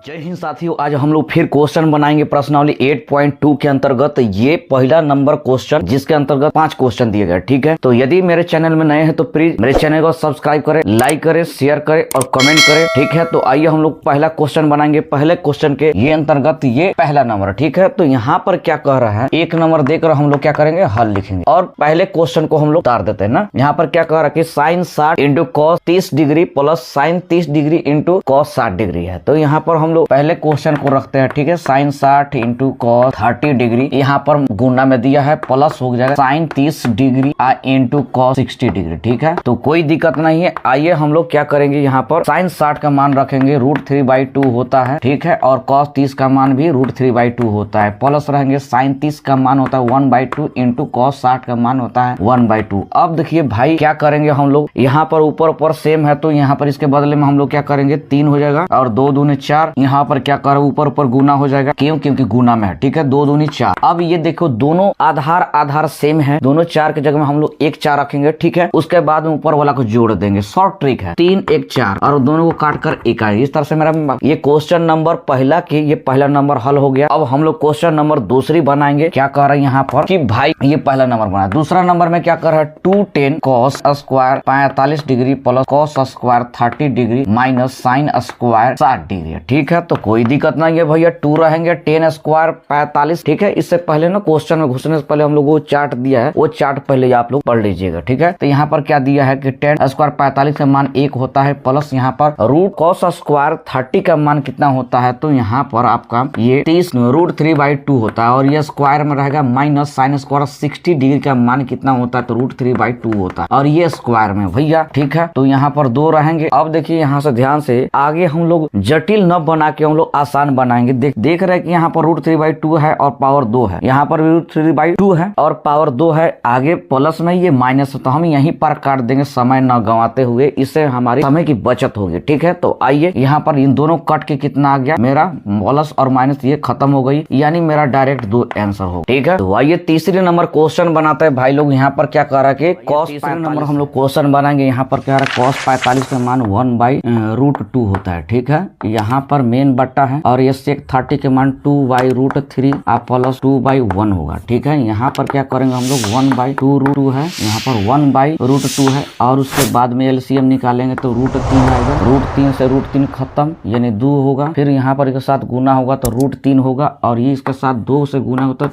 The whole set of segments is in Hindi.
जय हिंद साथियों, आज हम लोग फिर क्वेश्चन बनाएंगे प्रश्नावली 8.2 के अंतर्गत। ये पहला नंबर क्वेश्चन जिसके अंतर्गत 5 क्वेश्चन दिए गए। ठीक है, तो यदि मेरे चैनल में नए हैं तो प्लीज मेरे चैनल को सब्सक्राइब करें, लाइक करें, शेयर करें और कमेंट करें। ठीक है, तो आइए हम लोग पहला क्वेश्चन बनाएंगे। पहले क्वेश्चन के ये अंतर्गत ये पहला नंबर। ठीक है, तो यहाँ पर क्या कह रहा है, एक नंबर देकर हम लोग क्या करेंगे, हल लिखेंगे और पहले क्वेश्चन को हम लोग उतार देते हैं ना। यहाँ पर क्या कह रहा है कि sine 60 into cos 30 degree plus sine 30 degree into cos 60 degree है। तो यहाँ पर हम लोग पहले क्वेश्चन को रखते हैं। ठीक है, साइन 60 इंटू कॉस 30 डिग्री, यहाँ पर गुना में दिया है, प्लस हो जाएगा sine 30 degree into cos 60 degree. ठीक है, तो कोई दिक्कत नहीं है। आइए हम लोग क्या करेंगे, यहाँ पर साइन 60 का मान रखेंगे √3/2 होता है। ठीक है, और कॉस 30 का मान भी √3/2 होता है, प्लस रहेंगे साइन 30 का मान होता है 1/2 इंटू कॉस 60 का मान होता है 1/2। अब देखिए भाई क्या करेंगे हम लोग, यहाँ पर ऊपर सेम है तो यहाँ पर इसके बदले में हम लोग क्या करेंगे, 3 हो जाएगा और 2 दूनी 4। यहाँ पर क्या कर ऊपर गुना हो जाएगा, क्योंकि गुना में है। ठीक है, 2 दूनी 4। अब ये देखो दोनों आधार सेम है, दोनों 4 की जगह में हम लोग 1 4 रखेंगे। ठीक है, उसके बाद में ऊपर वाला को जोड़ देंगे। शॉर्ट ट्रिक है, 3 1 4 और दोनों को काट कर 1 आए। इस तरह से मेरा ये क्वेश्चन नंबर पहला की ये पहला नंबर हल हो गया। अब हम लोग क्वेश्चन नंबर दूसरी बनाएंगे। क्या कह रहा है यहाँ पर कि भाई ये पहला नंबर बना। दूसरा नंबर में क्या कर रहा है, 210 cos square 45 degree plus cos square 30 degree minus sine square 60 degree. ठीक है, तो कोई दिक्कत नहीं है भैया, 2 रहेंगे 10 स्क्वायर 45। ठीक है, इससे पहले ना क्वेश्चन में घुसने से पहले हम लोग वो चार्ट दिया है, वो चार्ट पहले आप लोग पढ़ लीजिएगा। ठीक है, तो यहाँ पर क्या दिया है कि 10 स्क्वायर 45 का मान 1 होता है, प्लस यहाँ पर रूट कॉस स्क्वायर 30 का मान कितना होता है, तो यहाँ पर आपका ये 30 √3/2 होता है और ये स्क्वायर में रहेगा माइनस साइन स्क्वायर 60 डिग्री का मान कितना होता है, तो √3/2 होता है और ये स्क्वायर में भैया। ठीक है, तो यहाँ पर 2 रहेंगे। अब देखिए यहाँ से ध्यान से आगे हम लोग जटिल न बना के हम लोग आसान बनाएंगे। देख रहे हैं कि यहाँ पर √3/2 है और पावर 2 है, यहाँ पर √3/2 है और पावर 2 है, आगे प्लस में ये माइनस, तो हम यहीं पर काट देंगे समय न गंवाते हुए, इससे हमारी समय की बचत होगी। ठीक है, तो आइए यहाँ पर इन दोनों कट के कितना आ गया, मेरा प्लस और माइनस ये खत्म हो गई, यानी मेरा डायरेक्ट 2 आंसर हो। ठीक है, तो आइए तीसरे नंबर क्वेश्चन बनाते हैं भाई लोग। यहाँ पर क्या कर रहा है, कॉस तीसरे नंबर हम लोग क्वेश्चन बनाएंगे। यहाँ पर क्या रहा है, कॉस 45 का मान 1/√2 होता है। ठीक है, यहाँ पर मेन बट्टा है और ये सेक 30 के मान 2/√3 प्लस 2/1 होगा। ठीक है, यहाँ पर क्या करेंगे हम लोग 1/2√2 है, यहाँ पर 1/√2 है और उसके बाद में एलसीएम निकालेंगे तो √3 आएगा, √3 से √3 खत्म यानी 2 होगा, फिर यहाँ पर इसके साथ गुना होगा तो √3 होगा और ये इसके साथ 2 से गुना होता है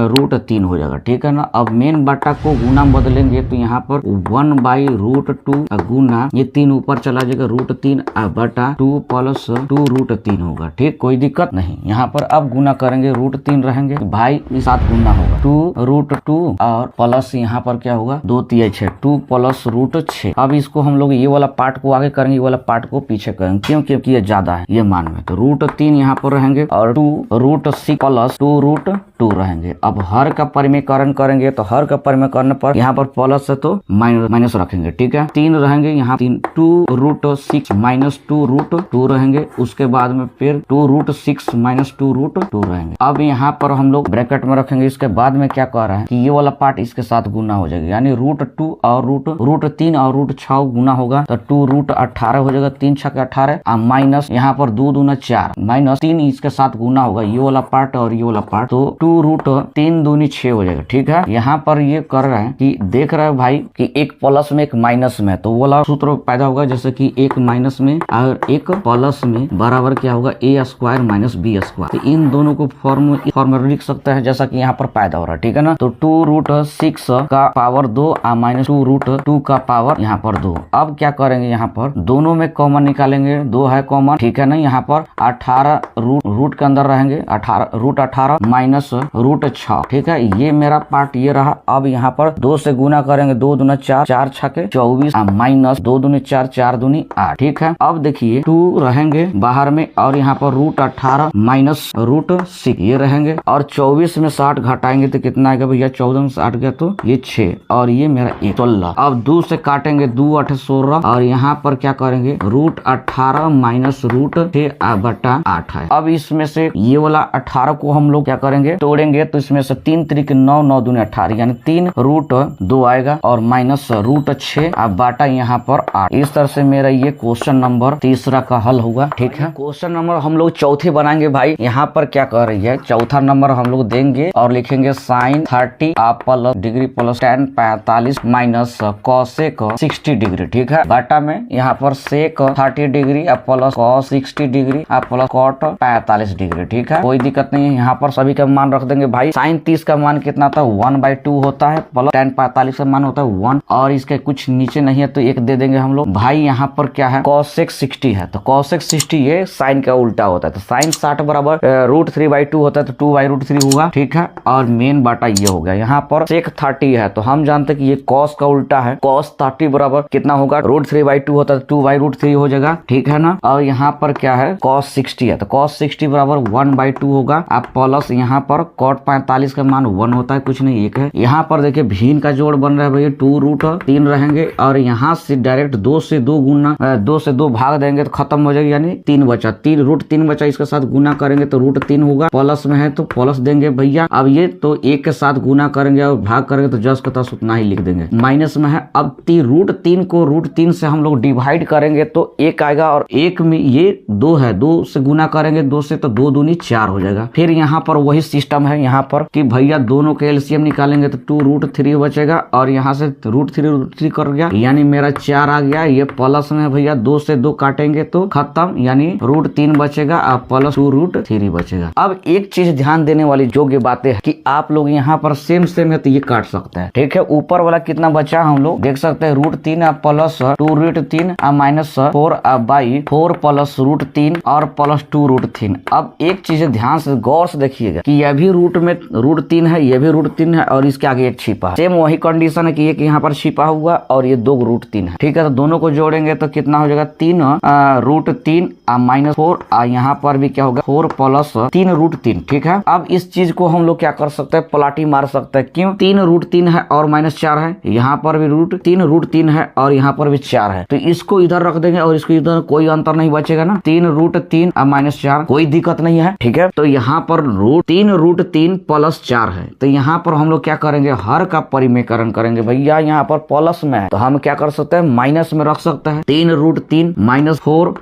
√3 हो जाएगा। ठीक है ना, अब मेन बट्टा को गुना में बदलेंगे तो यहाँ पर 1/√2 गुना ये 3 ऊपर चला जाएगा, √3 बटा 2 प्लस 2√3 होगा। ठीक, कोई दिक्कत नहीं। यहाँ पर अब गुना करेंगे, √3 रहेंगे भाई, इस साथ गुना होगा 2√2 और प्लस यहाँ पर क्या होगा 2 3 6 2 प्लस √6। अब इसको हम लोग ये वाला पार्ट को आगे करेंगे, ये वाला पार्ट को पीछे करेंगे, क्योंकि ये ज्यादा है ये मान में, तो √3 यहाँ पर रहेंगे और 2√6 प्लस 2√2 रहेंगे। अब हर का परिमेयकरण करेंगे तो हर का परिमेयकरण पर यहाँ पर प्लस है तो माइनस रखेंगे। ठीक है, 3 रहेंगे यहाँ 3 2√6 माइनस 2√2 रहेंगे, उसके बाद में फिर 2√6 माइनस 2√2 रहेंगे। अब यहाँ पर हम लोग ब्रैकेट में रखेंगे। इसके बाद में क्या कह रहा है कि ये वाला पार्ट इसके साथ गुना हो जाएगा, यानी √2 और √3 और √6 गुना होगा तो 2√18 हो जाएगा, 3 6 18 माइनस यहाँ पर 2 दूना 4 माइनस 3 इसके साथ गुना होगा, ये वाला पार्ट और ये वाला पार्ट, तो 2√3 दूनी 6 हो जाएगा। ठीक है, यहाँ पर ये कर रहे हैं कि देख रहे हैं भाई कि एक प्लस में एक माइनस में, तो वो वाला सूत्र पैदा होगा, जैसे कि एक माइनस में और एक प्लस में बराबर क्या होगा, a square minus b square. तो इन दोनों को फॉर्म में लिख सकते हैं जैसा कि यहाँ पर पैदा हो रहा है। ठीक है ना, तो 2√6 का पावर 2 माइनस 2√2 का पावर यहाँ पर 2। अब क्या करेंगे, यहाँ पर दोनों में कॉमन निकालेंगे, 2 है कॉमन। ठीक है ना, यहाँ पर 18 रूट के अंदर रहेंगे, 18 माइनस √6। ठीक है, ये मेरा पार्ट ये रहा। अब यहाँ पर 2 से गुना करेंगे, 2 दूना 4 4 6 24 माइनस 2 दूनी 4 4 दूनी 8। ठीक है, अब देखिए 2 रहेंगे बाहर में और यहाँ पर √18 माइनस √6 ये रहेंगे और 24 में 60 घटाएंगे तो कितना आएगा भैया, 14 में 60 गया तो ये 6 और ये मेरा 16। अब 2 से काटेंगे, 2 8 16 और यहाँ पर क्या करेंगे, √18 माइनस √6 बटा 8 है। अब इसमें से ये वाला 18 को हम लोग क्या करेंगे, तो तोड़ेंगे तो इसमें से 3 3 9 9 दूनी 18 यानी 3√2 आएगा और माइनस √6 अब बाटा यहाँ पर 8। इस तरह से मेरा ये क्वेश्चन नंबर तीसरा का हल होगा। ठीक है, क्वेश्चन नंबर हम लोग चौथे बनाएंगे भाई। यहाँ पर क्या कह रही है, चौथा नंबर हम लोग देंगे और लिखेंगे sin 30 plus degree plus tan 45 minus cosec 60 degree. ठीक है, बाटा में यहाँ पर sec 30 degree plus cos 60 degree plus cot 45 degree. ठीक है, कोई दिक्कत नहीं है। यहाँ पर सभी का मान रख देंगे भाई। sin 30 का मान कितना था 1/2 होता है प्लस tan 45 का मान होता है 1 और इसके कुछ नीचे नहीं है तो 1 दे देंगे हम लोग। भाई यहाँ पर क्या है cosec 60 है तो cosec 60 ये sin का उल्टा होता है तो sin 60 बराबर √3/2 होता है तो 2/√3 होगा। ठीक है, और मेन बाटा ये हो गया। यहाँ पर sec 30 है तो हम जानते हैं कि ये cos का उल्टा है। cos 30 बराबर कितना होगा √3/2 होता है तो 2/√3 हो जाएगा। ठीक है ना, और यहाँ पर क्या है cos 60 है तो cos 60 बराबर 1/2 होगा। अब प्लस यहाँ पर cot 45 का मान 1 होता है, कुछ नहीं 1 है। यहाँ पर देखिए भिन्न का जोड़ बन रहा है भैया 2√3 रहेंगे और यहाँ से डायरेक्ट 2 से 2 गुना 2 से 2 भाग देंगे तो खत्म हो जाएगी यानी 3 बचा। 3√3 बचा, इसके साथ गुना करेंगे तो √3 होगा। प्लस में है तो प्लस देंगे भैया। अब ये तो 1 के साथ गुना करेंगे और भाग करेंगे तो जस का तस उतना ही लिख देंगे। माइनस में है, अब √3 को √3 से हम लोग डिवाइड करेंगे तो 1 आएगा और 1 में ये 2 है, 2 से गुना करेंगे 2 से तो 2 दूनी 4 हो जाएगा। फिर यहाँ पर वही सिस्टम है यहाँ पर कि भैया दोनों के एलसीएम निकालेंगे तो 2√3 बचेगा और यहाँ से √3 कर गया यानी मेरा 4 आ गया। ये प्लस में भैया 2 से 2 काटेंगे तो खत्म यानी √3 बचेगा और प्लस 2√3 बचेगा। अब एक चीज ध्यान देने वाली योग्य बातें है कि आप लोग यहाँ पर सेम है तो ये काट सकते हैं। ठीक है, ऊपर वाला कितना बचा हम लोग देख सकते हैं √3 प्लस 2√3 माइनस 4/4 प्लस √3 और प्लस 2√3। अब एक चीज ध्यान से गौर से देखिएगा कि यह भी रूट में √3 है, यह भी √3 है और इसके आगे एक छिपा है। सेम वही कंडीशन है कि एक यहाँ पर छिपा हुआ और ये 2 √3 है। ठीक है, तो दोनों को जोड़ेंगे तो कितना हो जाएगा 3 √3 माइनस 4 यहाँ पर भी क्या होगा 4 प्लस 3√3। ठीक है, अब इस चीज को हम लोग क्या कर सकते हैं पलाटी मार सकते हैं। क्यों 3√3 है और -4 है, यहाँ पर भी √3 है और यहाँ पर भी 4 है तो इसको इधर रख देंगे और इसको इधर, कोई अंतर नहीं बचेगा ना। 3√3 -4 कोई दिक्कत नहीं है। ठीक है, तो यहाँ पर √3 प्लस 4 है तो यहाँ पर हम लोग क्या करेंगे हर का परिमेयकरण करेंगे भैया। यहाँ पर प्लस में है तो हम क्या कर सकते हैं माइनस में रख सकते हैं 3√3 - 4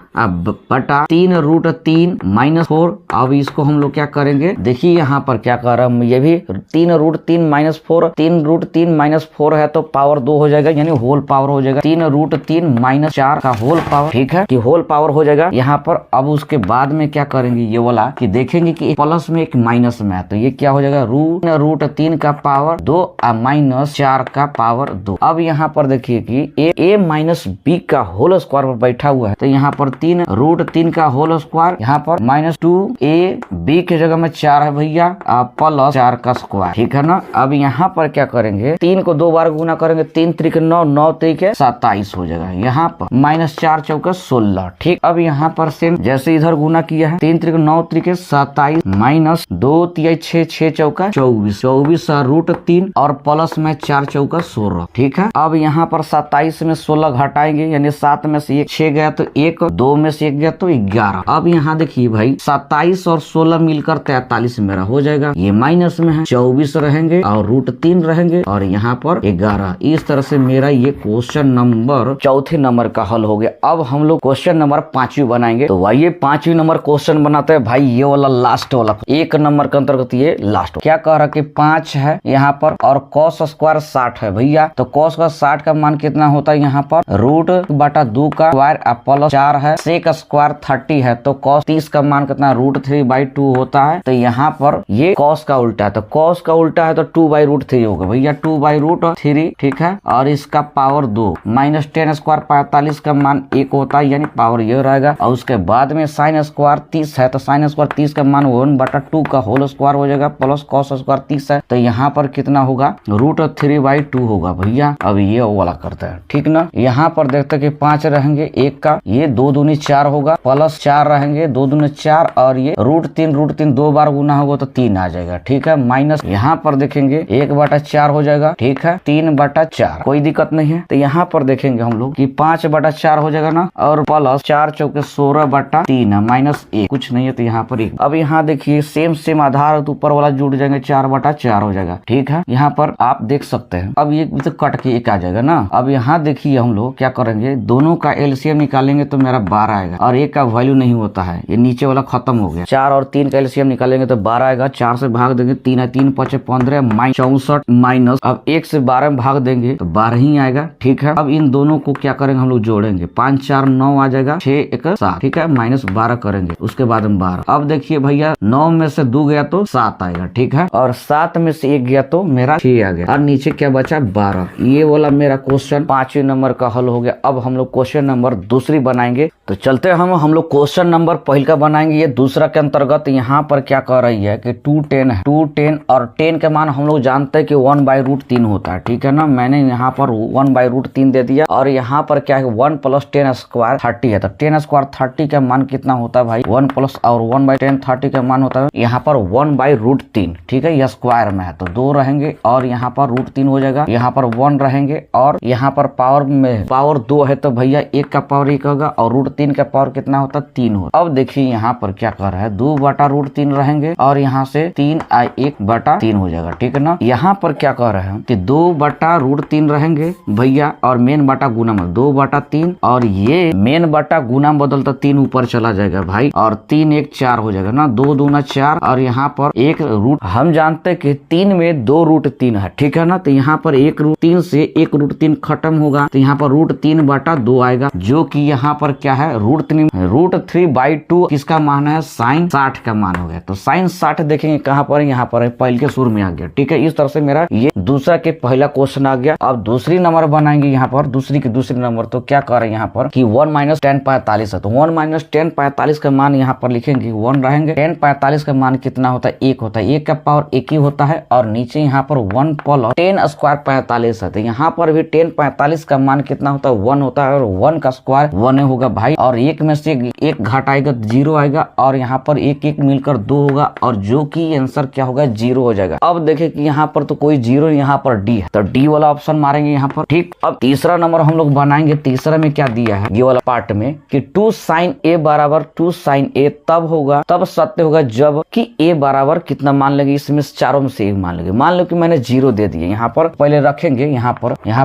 बटा 3√3 - 4। अब इसको हम लोग क्या करेंगे देखिए यहाँ पर क्या कर रहा है ये भी 3√3 - 4 3√3 - 4 है तो पावर 2 हो जाएगा यानी होल पावर हो जाएगा 3√3 - 4 का होल पावर। ठीक है, कि होल पावर हो जाएगा यहाँ पर। अब उसके बाद में क्या करेंगे ये वाला कि देखेंगे कि प्लस में एक माइनस में है तो ये क्या हो जाएगा √3 का पावर 2 -4 का पावर 2। अब यहाँ पर देखिए कि a माइनस b का होल स्क्वायर पर बैठा हुआ है तो यहाँ पर 3√3 का होल स्क्वायर यहाँ पर -2ab की जगह में 4 है भैया प्लस 4 का स्क्वायर। ठीक है ना, अब यहाँ पर क्या करेंगे 3 को 2 बार गुना करेंगे 3 त्रिक 9 9 त्रिक 27 हो जाएगा। यहाँ पर -4 चौका 16। ठीक, अब यहाँ पर सेम जैसे इधर गुना किया है 3 त्रिक 9 त्रिक 27 माइनस 2 3 6 6 चौका 24 √3 और प्लस में 4 चौका 16। ठीक है, अब यहाँ पर 27 में 16 घटाएंगे यानी 7 में से 1 6 गया तो 1, 2 में से 1 गया तो 11। अब यहाँ देखिए भाई 27 और 16 मिलकर 43 मेरा हो जाएगा। ये माइनस में है 24 रहेंगे और √3 रहेंगे और यहाँ पर 11। इस तरह से मेरा ये क्वेश्चन नंबर चौथे नंबर का हल हो गया। अब हम लोग क्वेश्चन नंबर 5वीं बनाएंगे तो ये 5वीं नंबर क्वेश्चन बनाते हैं भाई। ये वाला लास्ट वाला 1 नंबर के अंतर्गत ये लास्ट क्या कह रहा कि 5 है यहाँ पर और cos स्क्वायर 60 है भैया। तो cos का 60 का मान कितना होता है यहाँ पर √2 का स्क्वायर प्लस 4 है। sec स्क्वायर 30 है तो cos 30 का मान कितना √3/2 होता है। तो यहाँ पर ये cos का उल्टा है तो cos का उल्टा है तो 2/√3 होगा भैया 2/√3। ठीक है, और इसका पावर 2 -10 स्क्वायर 45 का मान 1 होता है यानी पावर ये रहेगा। और उसके बाद में sin स्क्वायर 30 है तो sin स्क्वायर 30 का मान 1/2 का होल स्क्वायर हो जाएगा प्लस cos स्क्वायर 30 है तो यहाँ पर कितना होगा √3/2 होगा भैया। अब ये वाला करता है। ठीक ना, यहाँ पर देखते कि 5 रहेंगे 1 का ये 2 दूनी 4 होगा प्लस 4 रहेंगे 2 दूनी 4 और ये √3 2 बार गुना होगा तो 3 आ जाएगा। ठीक है, माइनस यहाँ पर देखेंगे 1/4 हो जाएगा। ठीक है, 3/4 कोई दिक्कत नहीं है। तो यहाँ पर देखेंगे हम लोग कि 5/4 हो जाएगा ना और प्लस 4 चौके 16/3 -1 कुछ नहीं है तो यहाँ पर 1। अब यहाँ देखिए सेम आधार 4 तो ऊपर वाला जुड़ जाएंगे, 4/4 हो जाएगा। ठीक है, यहाँ पर आप देख सकते हैं। अब ये तो कट के एक आ जाएगा ना। अब यहाँ देखिए हम लोग क्या करेंगे, दोनों का एलसीएम निकालेंगे तो मेरा 12 आएगा और एक का वैल्यू नहीं होता है, ये नीचे वाला खत्म हो गया। 4 और 3 का एलसीएम निकालेंगे तो 12 आएगा। 4 से भाग देंगे 3 है, 3 5 15 -64 माइनस, अब 1 से 12 में भाग देंगे तो 12 ही आएगा। ठीक है, अब इन दोनों को क्या करेंगे हम लोग जोड़ेंगे, 5 4 9 आ जाएगा, 6 1 7। ठीक है, -12 करेंगे, उसके बाद में 12। अब देखिए भैया 9 में से 2 गया तो 7 आएगा। ठीक है, और 7 में से 1 गया तो मेरा 6 आ गया और नीचे क्या बचा 12। ये वाला मेरा क्वेश्चन 5वें नंबर का हल हो गया। अब हम लोग क्वेश्चन नंबर दूसरी बनाएंगे। तो चलते हम लोग क्वेश्चन नंबर पहले का बनाएंगे। ये दूसरा के अंतर्गत यहाँ पर क्या कर रही है कि 2 10 है, 2 10 और 10 के मान हम लोग जानते हैं कि 1/√3 होता है। ठीक है ना, मैंने यहाँ पर 1/√3 दे दिया और यहाँ पर क्या है 1 + 10 स्क्वायर 30 है। तो 10 स्क्वायर 30 का मान कितना होता है भाई 1 प्लस और 1/10 30 का मान होता है यहाँ पर 1/√3। ठीक है, यह स्क्वायर में है तो 2 रहेंगे और यहाँ पर √3 हो जाएगा, यहाँ पर 1 रहेंगे और यहाँ पर पावर में पावर 2 है तो भैया 1 का पावर 1 होगा और √3 का पावर कितना होता है 3 होता। अब देखिए यहाँ पर क्या कर रहा है 2/√3 रहेंगे और यहाँ से 3 1/3 हो जाएगा। ठीक है ना, यहाँ पर क्या कर रहे हैं कि 2/√3 रहेंगे भैया और मेन बटा गुना में 2/3 और ये मेन बटा गुना बदलता 3 ऊपर चला जाएगा भाई और 3 1 4 हो जाएगा ना, 2 दूना 4 और यहाँ पर 1 रूट हम जानते हैं कि 3 में 2√3 है। ठीक है ना, तो यहाँ पर 1√3 से 1√3 खत्म होगा तो यहाँ पर √3/2 आएगा, जो कि यहाँ पर क्या है √3/2 किसका मान है sin 60 का मान हो गया। तो sin 60 देखेंगे कहाँ पर, यहाँ पर पहले के सुर में आ गया। ठीक है, इस तरह से मेरा ये दूसरा के पहला क्वेश्चन आ गया। अब दूसरी नंबर बनाएंगे यहाँ पर, दूसरी नंबर तो क्या कर रहे हैं यहाँ पर कि 1 - 10 45 है। तो 1 - 10 45 का मान यहाँ पर लिखेंगे 1 रहेंगे। 10 45 का मान कितना होता है 1 होता है, 1 का पावर 1 ही होता है और नीचे यहाँ पर 1 + 10 स्क्वायर 45 है। तो यहाँ पर भी 10 45 का मान कितना होता है 1 होता है और 1 का स्क्वायर 1 होगा भाई और 1 में से 1 घटाएगा 0 आएगा और यहाँ पर 1 1 मिलकर 2 होगा और जो कि आंसर क्या होगा 0 हो जाएगा। अब देखें कि यहाँ पर तो कोई 0, यहाँ पर डी है तो डी वाला ऑप्शन मारेंगे यहाँ पर। ठीक, अब तीसरा नंबर हम लोग बनाएंगे। तीसरा में क्या दिया है ये वाला पार्ट में कि 2 sin a बराबर 2 sin a तब सत्य होगा जब कि a बराबर कितना मान लेंगे, इसमें चारों में से 1 मान लेंगे। मान लो कि मैंने 0 दे दिए, यहाँ पर पहले रखेंगे, यहाँ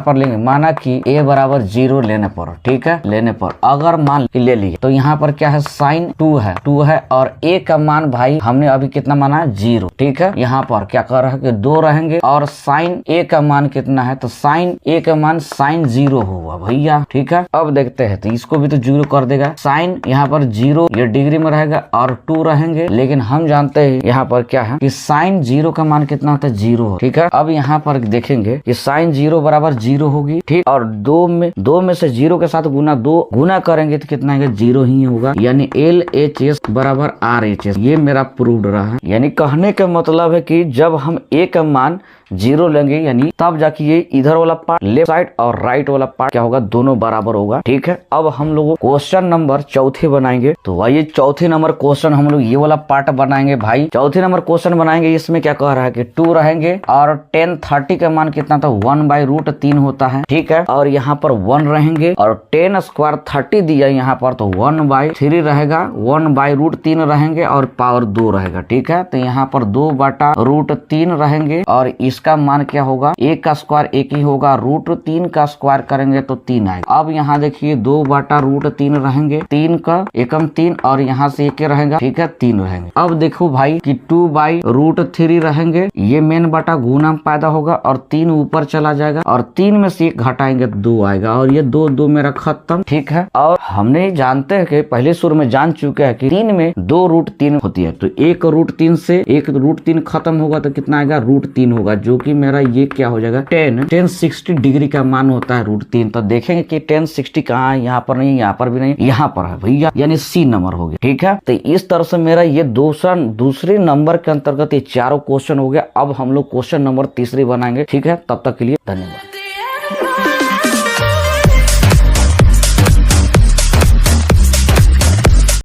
पर लेंगे, माना कि a बराबर 0 लेने पर, ठीक है, लेने पर अगर मान ले लिए तो यहाँ पर क्या है sin 2 है और a का मान भाई हमने अभी कितना माना 0। ठीक है, यहाँ पर क्या कर रहा है कि 2 रहेंगे और sin a का मान कितना है तो sin a का मान sin 0 होगा भैया। ठीक है, अब देखते हैं तो इसको भी तो 0 कर देगा, sin यहाँ पर 0 ये डिग्री में रहेगा और 2 रहेंगे, लेकिन हम जानते हैं यहाँ पर क्या है कि sin 0 का मान कितना होता है 0। ठीक है, अब यहाँ पर देखेंगे कि sin 0 बराबर 0 होगी। ठीक, और 2 में से 0 के साथ गुना करेंगे तो कितना आएगा 0 ही होगा, यानी LHS बराबर RHS। ये मेरा प्रूव्ड रहा है। यानी कहने का मतलब है कि जब हम a का मान 0 लेंगे यानी तब जाके ये इधर वाला पार्ट लेफ्ट साइड और राइट वाला पार्ट क्या होगा दोनों बराबर होगा। ठीक है, अब हम लोग क्वेश्चन नंबर चौथे बनाएंगे। तो आइए चौथे नंबर क्वेश्चन हम लोग ये वाला पार्ट बनाएंगे भाई। चौथे नंबर क्वेश्चन बनाएंगे, इसमें क्या कह रहा है कि 2 रहेंगे और 10 30 का मान कितना था 1/√3 होता है। ठीक है, और यहाँ पर 1 रहेंगे और 10 स्क्वायर 30 दिया यहाँ पर तो 1/3 रहेगा, 1/√3 रहेंगे और पावर 2 रहेगा। ठीक है, तो यहाँ पर 2/√3 रहेंगे और इसका मान क्या होगा 1 का स्क्वायर 1 ही होगा, √3 का स्क्वायर करेंगे तो 3 आएगा। अब यहाँ देखिए 2/√3 रहेंगे, 3 का एकम 3 और यहाँ से 1 रहेगा। ठीक है, 3 रहेंगे। अब देखो भाई कि 2/√3 रहेंगे, ये मेन बटा गुना पैदा होगा और 3 ऊपर चला जाएगा और 3 में से 1 घटाएंगे तो 2 आएगा और ये 2 मेरा खत्म। ठीक है, और हमने जानते हैं कि पहले सुर में जान चुके हैं कि 3 में 2√3 होती है तो 1√3 से 1√3 खत्म होगा तो कितना आएगा √3 होगा, जो कि मेरा ये क्या हो जाएगा 10 60 डिग्री का मान होता है √3। तो देखेंगे कि 10 60 कहाँ है, यहाँ पर नहीं, यहाँ पर भी नहीं, यहाँ पर है भैया, यानी C नंबर हो गया। ठीक है, तो इस तरह से मेरा ये दूसरे नंबर के अंतर्गत ये चारों क्वेश्चन हो गया। अब हम लोग क्वेश्चन नंबर तीसरी बनाएंगे। ठीक है, तब तक के लिए धन्यवाद।